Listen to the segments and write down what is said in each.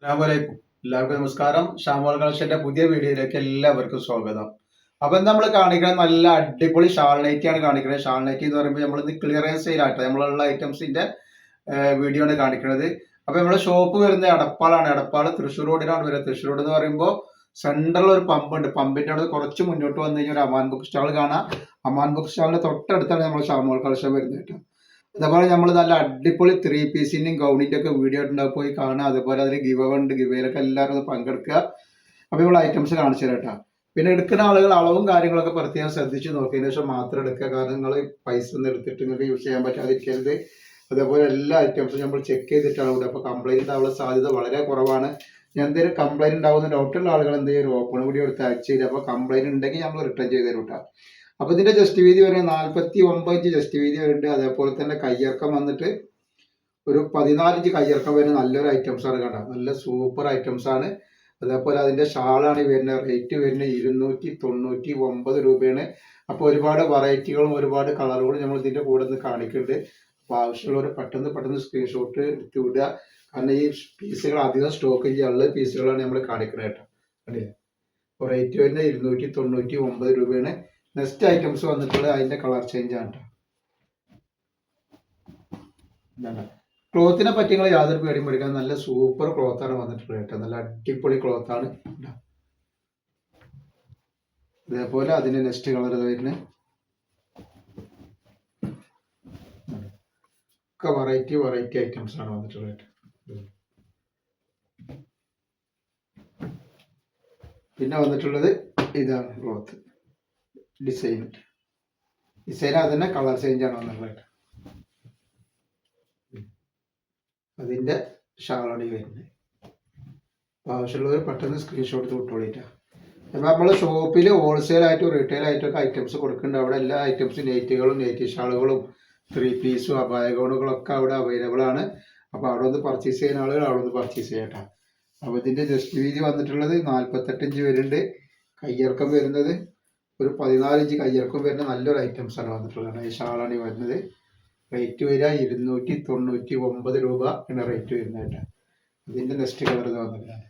അസ്സലാമലൈക്കും. എല്ലാവർക്കും നമസ്കാരം. ഷാമോൾ കളക്ഷന്റെ പുതിയ വീഡിയോയിലേക്ക് എല്ലാവർക്കും സ്വാഗതം. അപ്പൊ നമ്മൾ കാണിക്കുന്നത് നല്ല അടിപൊളി ഷാൾ നൈറ്റി ആണ് കാണിക്കുന്നത്. ഷാൾ നൈറ്റി എന്ന് പറയുമ്പോൾ നമ്മളിത് ക്ലിയറൻസ് സെയിലായിട്ട് നമ്മളുള്ള ഐറ്റംസിന്റെ വീഡിയോ ആണ് കാണിക്കുന്നത്. അപ്പൊ നമ്മുടെ ഷോപ്പ് വരുന്നത് എടപ്പാളാണ്. എടപ്പാള് തൃശ്ശൂർ റോഡിലാണ് വരുന്നത്. തൃശ്ശൂർ റോഡ് എന്ന് പറയുമ്പോൾ സെൻട്രൽ ഒരു പമ്പ് ഉണ്ട്. പമ്പിന്റെ അവിടെ കുറച്ച് മുന്നോട്ട് വന്നു കഴിഞ്ഞാൽ ഒരു അമാൻ ബുക്ക് സ്റ്റാൾ കാണാം. അമാൻ ബുക്ക് സ്റ്റാളിന്റെ തൊട്ടടുത്താണ് നമ്മൾ ഷാമോൾ കളക്ഷൻ വരുന്നത് കേട്ടോ. അതേപോലെ നമ്മൾ നല്ല അടിപൊളി 3 പീസിന്റെയും ഗൗണിന്റെ ഒക്കെ വീഡിയോ ഉണ്ടാവും, പോയി കാണുക. അതേപോലെ അതിൽ ഗിവ് ഉണ്ട്, ഗിവയിലൊക്കെ എല്ലാവരും ഒന്ന് പങ്കെടുക്കുക. അപ്പോൾ ഇവിടെ ഐറ്റംസ് കാണിച്ചു തരാം കേട്ടോ. പിന്നെ എടുക്കുന്ന ആളുകൾ അളവും കാര്യങ്ങളൊക്കെ പ്രത്യേകം ശ്രദ്ധിച്ച് നോക്കിയതിന് ശേഷം മാത്രം എടുക്കുക. കാരണം നിങ്ങൾ പൈസ ഒന്നും എടുത്തിട്ട് നിങ്ങൾക്ക് യൂസ് ചെയ്യാൻ പറ്റാതിരിക്കരുത്. അതേപോലെ എല്ലാ ഐറ്റംസും നമ്മൾ ചെക്ക് ചെയ്തിട്ടാണ് ഇവിടെ. അപ്പോൾ കംപ്ലൈൻറ്റ് ഉണ്ടാവാനുള്ള സാധ്യത വളരെ കുറവാണ്. ഞാൻ എന്തെങ്കിലും കംപ്ലൈൻറ്റ് ഉണ്ടാവുന്ന ഡൗട്ടുള്ള ആളുകൾ എന്ത് ചെയ്യും, ഓപ്പൺ വീഡിയോ എടുത്ത് അയച്ചു തരും. അപ്പോൾ കംപ്ലൈൻറ്റ് ഉണ്ടെങ്കിൽ നമ്മൾ റിട്ടേൺ ചെയ്ത് തരും കേട്ടോ. അപ്പൊ ഇതിന്റെ ജസ്റ്റ് വീതി വരുന്നത് 49 ഇഞ്ച് ജസ്റ്റ് വീതി വരുന്നുണ്ട്. അതേപോലെ തന്നെ കയ്യിറക്കം വന്നിട്ട് ഒരു 14 ഇഞ്ച് കയ്യിറക്കം വരുന്ന നല്ലൊരു ഐറ്റംസ് ആണ് കേട്ടോ. നല്ല സൂപ്പർ ഐറ്റംസ് ആണ്. അതേപോലെ അതിന്റെ ഷാളാണ് വരുന്നത്. റേറ്റ് വരുന്നത് 299 രൂപയാണ്. അപ്പോൾ ഒരുപാട് വെറൈറ്റികളും ഒരുപാട് കളറുകളും നമ്മൾ ഇതിന്റെ കൂടെ നിന്ന് കാണിക്കുന്നുണ്ട്. അപ്പോൾ ആവശ്യമുള്ളവർ പെട്ടെന്ന് സ്ക്രീൻഷോട്ട് എടുത്ത് വിടുക. കാരണം ഈ പീസുകൾ അധികം സ്റ്റോക്ക് ചെയ്യാനുള്ള പീസുകളാണ് നമ്മൾ കാണിക്കുന്നത് കേട്ടോ. അല്ലേ, അപ്പോൾ റേറ്റ് വരുന്നത് 299 രൂപയാണ്. നെക്സ്റ്റ് ഐറ്റംസ് വന്നിട്ടുള്ളത് അതിന്റെ കളർ ചേഞ്ച് ആണ് കേട്ടോ. ക്ലോത്തിനെ പറ്റി നിങ്ങൾ യാതൊരു പേടിയും പേടിക്കാൻ, നല്ല സൂപ്പർ ക്ലോത്ത് ആണ് വന്നിട്ടുള്ളത് കേട്ടോ. നല്ല അടിപൊളി ക്ലോത്ത് ആണ്. അതേപോലെ അതിന്റെ നെക്സ്റ്റ് കളർ വരുന്നത് ഒക്കെ വെറൈറ്റി ഐറ്റംസ് ആണ് വന്നിട്ടുള്ളത് കേട്ടോ. പിന്നെ വന്നിട്ടുള്ളത് ഇതാണ് ക്ലോത്ത് ഡിസൈൻ അതിന്റെ കളർ ചേഞ്ച് ആണ് വന്നിട്ടുള്ളത്. അതിന്റെ ഷാളാണ് വരുന്നത്. ആവശ്യമുള്ളവർ പെട്ടെന്ന് സ്ക്രീൻഷോട്ട് വിട്ടോളിട്ടാ. അപ്പൊ നമ്മളെ ഷോപ്പിൽ ഹോൾസെയിൽ ആയിട്ടും റീറ്റെയിൽ ആയിട്ടും ഒക്കെ ഐറ്റംസ് കൊടുക്കുന്നുണ്ട്. അവിടെ എല്ലാ ഐറ്റംസും നൈറ്റി ഷാളുകളും 3 പീസും അബായ ഗൗണുകളൊക്കെ അവിടെ അവൈലബിൾ ആണ്. അപ്പൊ അവിടെ ഒന്ന് പർച്ചേസ് ചെയ്യുന്ന ആളുകൾ അവിടെ ഒന്ന് പർച്ചേസ് ചെയ്യട്ടെ. അപ്പൊ ഇതിന്റെ ജസ്റ്റ് വീതി വന്നിട്ടുള്ളത് 48 ഇഞ്ച് വരുന്നുണ്ട്. കയ്യിറക്കം വരുന്നത് ഒരു 14 ഇഞ്ച് കയ്യിറക്കം വരുന്ന നല്ലൊരു ഐറ്റംസ് ആണ് വന്നിട്ടുള്ളത്. ഈ ഷാളാണ് ഈ വരുന്നത്. റേറ്റ് വരിക 299 രൂപ എന്ന റേറ്റ് വരുന്നത് കേട്ടോ. അതിന്റെ നെക്സ്റ്റ് കളർ ഇത് വന്നിട്ടാണ്.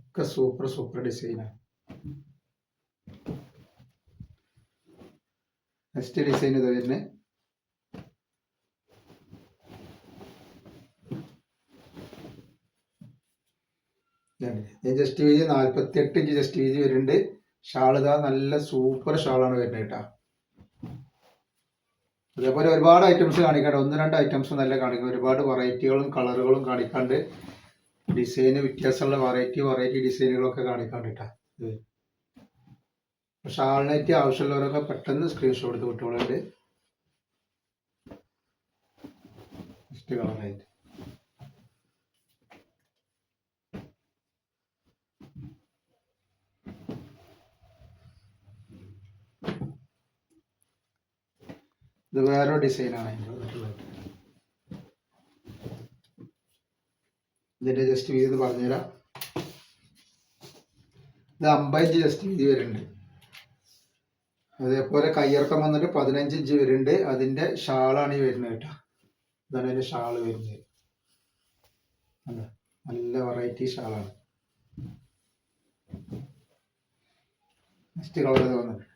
ഒക്കെ സൂപ്പർ ഡിസൈനാണ്. നെക്സ്റ്റ് ഡിസൈൻ ഇത് വരുന്നത് ജസ്റ്റ് വീതി 48 ഇഞ്ച് ജസ്റ്റ് വീതി വരുന്നുണ്ട്. ഷാൾ ഇതാ നല്ല സൂപ്പർ ഷാളാണ് വരുന്നത് കേട്ടോ. അതേപോലെ ഒരുപാട് ഐറ്റംസ് കാണിക്കാണ്ട്, 1-2 ഐറ്റംസ് നല്ല കാണിക്കും. ഒരുപാട് വെറൈറ്റികളും കളറുകളും കാണിക്കാണ്ട്, ഡിസൈന് വ്യത്യാസമുള്ള വെറൈറ്റി ഡിസൈനുകളൊക്കെ കാണിക്കാണ്ട് കേട്ടോ. ഷാളിനായിട്ട് ആവശ്യമുള്ളവരൊക്കെ പെട്ടെന്ന് സ്ക്രീൻഷോട്ട് എടുത്ത് വിട്ടോളുണ്ട്. നെക്സ്റ്റ് കളറായിട്ട് ഇത് വേറൊരു ഡിസൈനാണ്. ഇതിന്റെ ജസ്റ്റ് വീതി പറഞ്ഞുതരാം. ഇത് 50 ഇഞ്ച് ജസ്റ്റ് വീതി വരുന്നുണ്ട്. അതേപോലെ കയ്യിറക്കം വന്നിട്ട് 15 ഇഞ്ച് വരുന്നുണ്ട്. അതിന്റെ ഷാളാണ് ഈ വരുന്നത് കേട്ടോ. ഇതാണ് അതിന്റെ ഷാള് വരുന്നത്. നല്ല വെറൈറ്റി ഷാളാണ്. നെക്സ്റ്റ് കളർ വന്നിട്ട്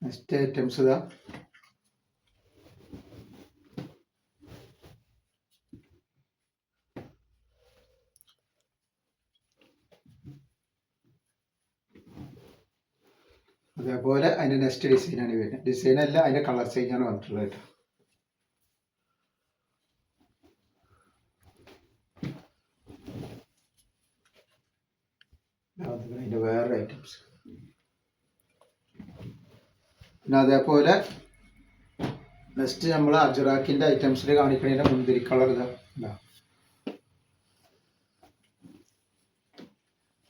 നെക്സ്റ്റ് ഐറ്റംസ് ഇതാ. അതേപോലെ അതിന്റെ നെക്സ്റ്റ് ഡിസൈനാണ് വരുന്നത്. ഡിസൈൻ അല്ല, അതിന്റെ കളർ ചേഞ്ചാണ് വന്നിട്ടുള്ളത് കേട്ടോ. അതിന്റെ വേറെ ഐറ്റംസ്. പിന്നെ അതേപോലെ നെക്സ്റ്റ് നമ്മൾ അജറാക്കിന്റെ ഐറ്റംസിൽ കാണിക്കുന്നതിന്റെ മുന്തിരി കളർ ഇതാ.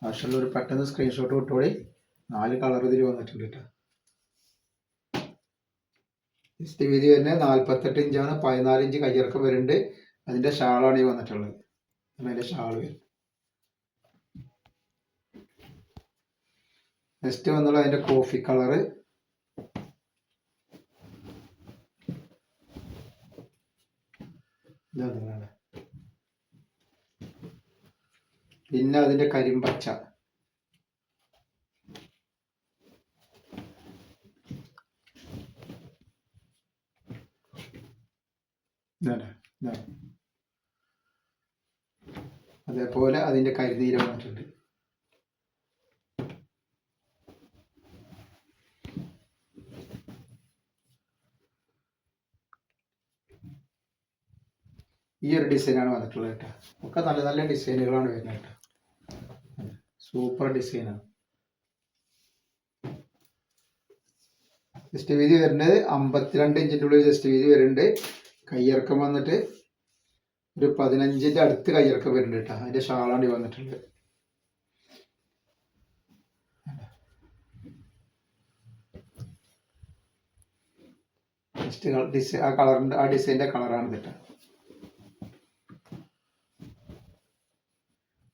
ആവശ്യമുള്ളവർ പെട്ടെന്ന് സ്ക്രീൻഷോട്ട് വിട്ടോളി. 4 കളർ ഇതിൽ വന്നിട്ടുണ്ട് കേട്ടോ. ജസ്റ്റ് വീതി വരുന്നത് 48 ഇഞ്ചാണ്. 14 ഇഞ്ച് കയ്യിറക്കം വരുന്നുണ്ട്. അതിന്റെ ഷാളാണ് ഈ വന്നിട്ടുള്ളത്. അതിൻ്റെ ഷാള് വരും. നെക്സ്റ്റ് വന്നുള്ള അതിൻ്റെ കോഫി കളറ്, പിന്നെ അതിൻ്റെ കരിമ്പച്ച, അതേപോലെ അതിൻ്റെ കരിനീല വന്നിട്ടുണ്ട്. ഈ ഒരു ഡിസൈനാണ് വന്നിട്ടുള്ളത് കേട്ടോ. ഒക്കെ നല്ല നല്ല ഡിസൈനുകളാണ് വരുന്നത് കേട്ടോ. സൂപ്പർ ഡിസൈനാണ്. ജസ്റ്റ് വീതി വരുന്നത് 52 ഇഞ്ചിൻ്റെ ഉള്ളിൽ ജസ്റ്റ് വീതി വരുന്നുണ്ട്. കയ്യിറക്കം വന്നിട്ട് ഒരു 15ൻ്റെ അടുത്ത് കയ്യിറക്കം വരുന്നുണ്ട് കേട്ടോ. അതിൻ്റെ ഷാളാണ് വന്നിട്ടുള്ളത്. ജസ്റ്റ് ആ കളറിൻ്റെ ആ ഡിസൈൻ്റെ കളറാണ് കേട്ടോ.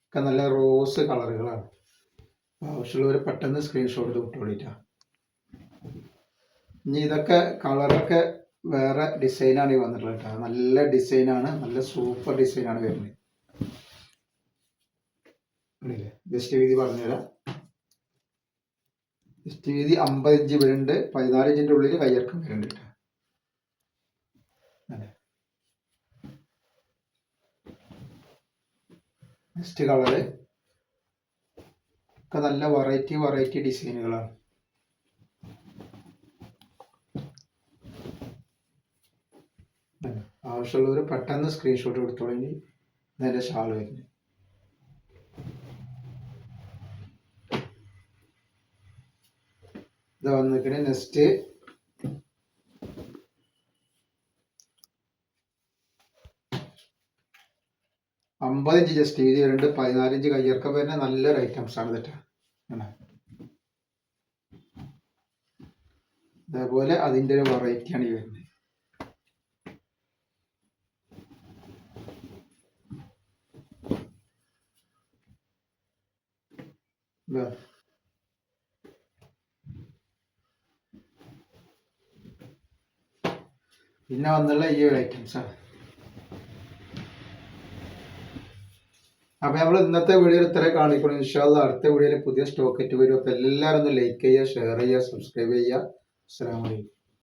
ഒക്കെ നല്ല റോസ് കളറുകളാണ്. ആവശ്യമുള്ളവർ പെട്ടെന്ന് സ്ക്രീൻഷോട്ട് വിട്ടുകൊള്ളിട്ടാ. ഇനി ഇതൊക്കെ കളറൊക്കെ വേറെ ഡിസൈനാണ് ഈ വന്നിട്ടുള്ളത് കേട്ടോ. നല്ല ഡിസൈനാണ്, നല്ല സൂപ്പർ ഡിസൈനാണ് വരുന്നത്. ജസ്റ്റ് വീതി പറഞ്ഞുതരാം. ജസ്റ്റ് വീതി 50 ഇഞ്ച് വരുന്നുണ്ട്. 14 ഇഞ്ചിൻ്റെ ഉള്ളിൽ കയ്യിറക്കം വരുന്നുണ്ട് കേട്ടോ. നെക്സ്റ്റ് കളറ് ഒക്കെ നല്ല വെറൈറ്റി ഡിസൈനുകളാണ്. ആവശ്യമുള്ളവർ പെട്ടെന്ന് സ്ക്രീൻഷോട്ട് കൊടുത്തോളി. ഇതിൻ്റെ ഷാള് വരുന്നത്. ഇത് വന്നിട്ട് നെക്സ്റ്റ് 50 ഇഞ്ച് ജസ്റ്റ് വീതി വരുന്നുണ്ട്. 14 ഇഞ്ച് കയ്യിറക്കം വരുന്ന നല്ലൊരു ഐറ്റംസ് ആണ് ഇതൊക്കെ. അതേപോലെ അതിൻ്റെ ഒരു വെറൈറ്റിയാണ് ഈ വരുന്നത്. പിന്നെ വന്നുള്ള ഈ ഒരു ഐറ്റംസാണ്. അപ്പോൾ നമ്മൾ ഇന്നത്തെ വീഡിയോയിൽ ഇത്ര കാണിക്കണം. ഇൻഷാ അല്ലാഹ് അടുത്ത വീഡിയോയിൽ പുതിയ സ്റ്റോക്ക് ആയിട്ട് വരും. അപ്പോൾ എല്ലാവരും ഒന്ന് ലൈക്ക് ചെയ്യുക, ഷെയർ ചെയ്യുക, സബ്സ്ക്രൈബ് ചെയ്യുക. അസ്സലാമു അലൈക്കും.